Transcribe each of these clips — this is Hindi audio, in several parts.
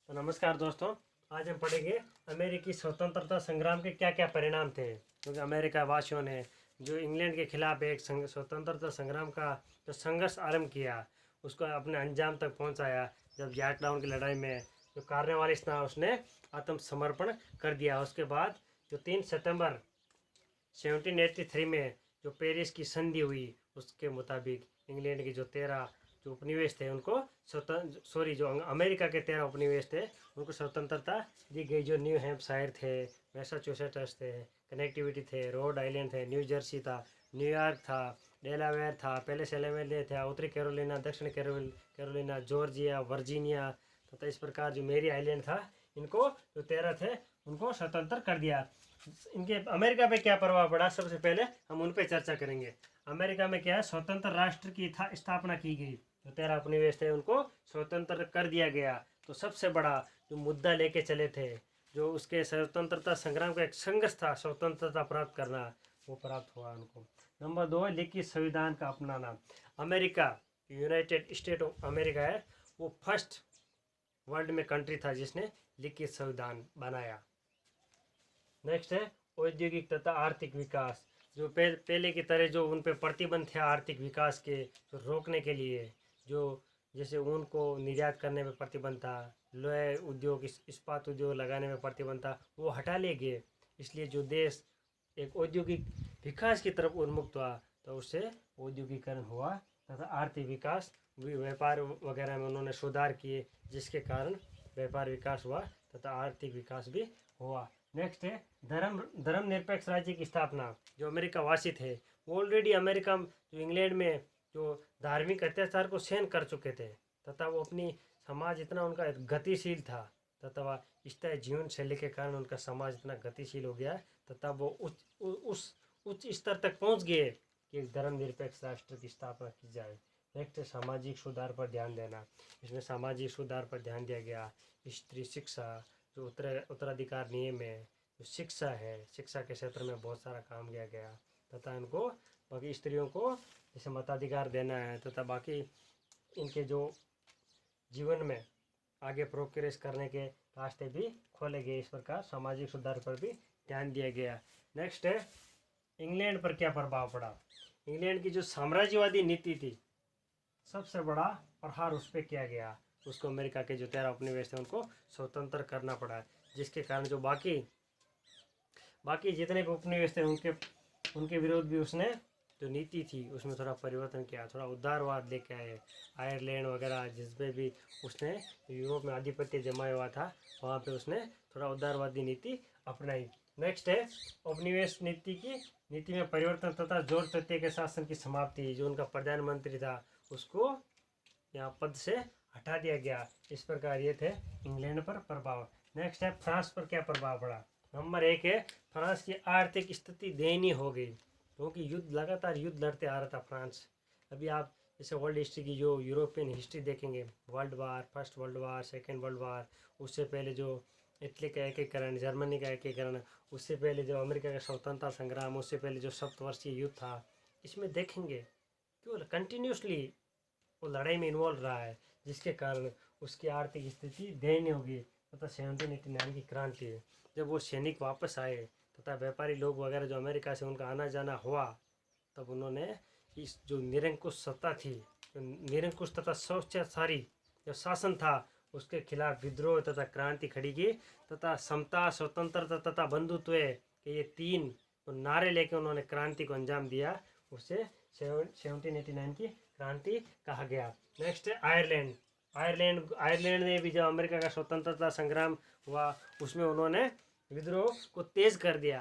तो नमस्कार दोस्तों, आज हम पढ़ेंगे अमेरिकी स्वतंत्रता संग्राम के क्या क्या परिणाम थे। क्योंकि अमेरिका वासियों ने जो इंग्लैंड के खिलाफ एक स्वतंत्रता संग्राम का जो संघर्ष आरंभ किया उसको अपने अंजाम तक पहुंचाया। जब जॉर्जटाउन की लड़ाई में जो कार्नवालिस था उसने आत्मसमर्पण कर दिया। उसके बाद जो 3 सितंबर 1783 में जो पेरिस की संधि हुई उसके मुताबिक इंग्लैंड के जो 13 जो उपनिवेश थे उनको जो अमेरिका के 13 उपनिवेश थे उनको स्वतंत्रता दी गई। जो न्यू हैम्पशायर थे, मैसाचुसेट्स थे, कनेक्टिविटी थे, रोड आइलैंड थे, न्यू जर्सी था, न्यूयॉर्क था, डेलावेयर था, पेलेस एलेमेले था, उत्तरी कैरोलिना, दक्षिण कैरोलिना, जॉर्जिया, वर्जीनिया तथा इस प्रकार जो मेरी आइलैंड था, इनको जो 13 थे उनको स्वतंत्र कर दिया। इनके अमेरिका पे क्या प्रभाव पड़ा, सबसे पहले हम उन पे चर्चा करेंगे। अमेरिका में क्या है, स्वतंत्र राष्ट्र की स्थापना की गई। जो 13 उपनिवेश थे उनको स्वतंत्र कर दिया गया। तो सबसे बड़ा जो मुद्दा लेके चले थे, जो उसके स्वतंत्रता संग्राम का एक संघर्ष था स्वतंत्रता प्राप्त करना, वो प्राप्त हुआ उनको। नंबर 2, लिखित संविधान का अपनाना। America, United state of America है, वो फर्स्ट वर्ल्ड में कंट्री था जिसने लिखित संविधान बनाया। नेक्स्ट है औद्योगिक तथा आर्थिक विकास। जो पहले की तरह जो उन पे प्रतिबंध थे आर्थिक विकास के जो रोकने के लिए, जो जैसे ऊन को निर्यात करने में प्रतिबंध था, लोहे उद्योग, इस्पात उद्योग लगाने में प्रतिबंध था, वो हटा लिए गए। इसलिए जो देश एक औद्योगिक विकास की तरफ उन्मुक्त हुआ तो उससे औद्योगिकरण हुआ तथा आर्थिक विकास, व्यापार वगैरह में उन्होंने सुधार किए, जिसके कारण व्यापार विकास हुआ तथा आर्थिक विकास भी हुआ। नेक्स्ट है धर्मनिरपेक्ष राज्य की स्थापना। जो अमेरिका वासी थे वो ऑलरेडी अमेरिका जो इंग्लैंड में जो धार्मिक अत्याचार को सहन कर चुके थे तथा वो अपनी समाज इतना उनका गतिशील था तथा वह स्थायी जीवन शैली के कारण उनका समाज इतना गतिशील हो गया तथा वो उच्च स्तर तक पहुंच गए कि एक धर्मनिरपेक्ष राष्ट्र की स्थापना की जाए। नेक्स्ट सामाजिक सुधार पर ध्यान देना। इसमें सामाजिक सुधार पर ध्यान दिया गया। स्त्री शिक्षा, जो उत्तराधिकार नियम है, जो शिक्षा है, शिक्षा के क्षेत्र में बहुत सारा काम किया गया तथा इनको बाकी स्त्रियों को जैसे मताधिकार देना है तथा बाकी इनके जो जीवन में आगे प्रोग्रेस करने के रास्ते भी खोले गए। इस प्रकार सामाजिक सुधार पर भी ध्यान दिया गया। नेक्स्ट है इंग्लैंड पर क्या प्रभाव पड़ा। इंग्लैंड की जो साम्राज्यवादी नीति थी, सबसे बड़ा प्रहार उस पर किया गया। उसको अमेरिका के जो 13 उपनिवेश थे उनको स्वतंत्र करना पड़ा, जिसके कारण जो बाकी जितने भी उपनिवेश थे उनके विरोध भी उसने जो नीति थी उसमें थोड़ा परिवर्तन किया, थोड़ा उदारवाद लेके आए। आयरलैंड वगैरह जिसपे भी उसने यूरोप में आधिपत्य जमाया हुआ था वहाँ पे उसने थोड़ा उदारवादी नीति अपनाई। नेक्स्ट है उपनिवेश नीति में परिवर्तन तथा जॉर्ज तृतीय के शासन की समाप्ति। जो उनका प्रधानमंत्री था उसको यहाँ पद से हटा दिया गया। इस प्रकार ये थे इंग्लैंड पर प्रभाव। नेक्स्ट है फ्रांस पर क्या प्रभाव पड़ा। नंबर 1 है फ्रांस की आर्थिक स्थिति दयनीय हो गई, क्योंकि लगातार युद्ध लड़ते आ रहा था फ्रांस। अभी आप जैसे वर्ल्ड हिस्ट्री की जो यूरोपियन हिस्ट्री देखेंगे, world war, first world war, second world war, उससे पहले जो इटली का एकीकरण, जर्मनी का एकीकरण, उससे पहले जो अमेरिका का स्वतंत्रता संग्राम, उससे पहले जो सप्तवर्षीय युद्ध था, इसमें देखेंगे कि कंटिन्यूसली वो लड़ाई में इन्वॉल्व रहा है, जिसके कारण उसकी आर्थिक स्थिति दयनीय होगी तथा 1789 की क्रांति है जब वो सैनिक वापस आए तथा व्यापारी लोग वगैरह जो अमेरिका से उनका आना जाना हुआ, तब उन्होंने इस जो निरंकुश सत्ता थी, जो निरंकुश तथा स्वैच्छाचारी जो शासन था, उसके खिलाफ विद्रोह तथा क्रांति खड़ी की तथा समता, स्वतंत्रता तथा बंधुत्व के ये 3 नारे लेके उन्होंने क्रांति को अंजाम दिया। उसे 1789 की क्रांति कहा गया। नेक्स्ट है आयरलैंड ने भी जब अमेरिका का स्वतंत्रता संग्राम हुआ उसमें उन्होंने विद्रोह को तेज कर दिया।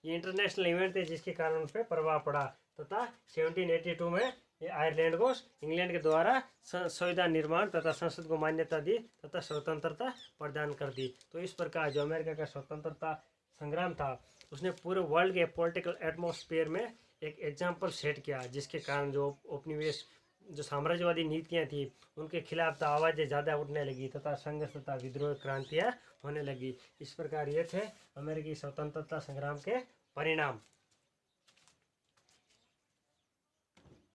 ये इंटरनेशनल इवेंट थे जिसके कारण उस पर प्रभाव पड़ा तथा 1782 में ये आयरलैंड को इंग्लैंड के द्वारा संविधान निर्माण तथा संसद को मान्यता दी तथा स्वतंत्रता प्रदान कर दी। तो इस प्रकार जो अमेरिका का स्वतंत्रता संग्राम था उसने पूरे वर्ल्ड के पॉलिटिकल एटमॉस्फेयर में एक एग्जाम्पल सेट किया, जिसके कारण जो उपनिवेश जो साम्राज्यवादी नीतियाँ थी उनके खिलाफ तो आवाज़ें ज़्यादा उठने लगी तथा संघर्ष तथा विद्रोह क्रांतियाँ होने लगी। इस प्रकार ये थे अमेरिकी स्वतंत्रता संग्राम के परिणाम।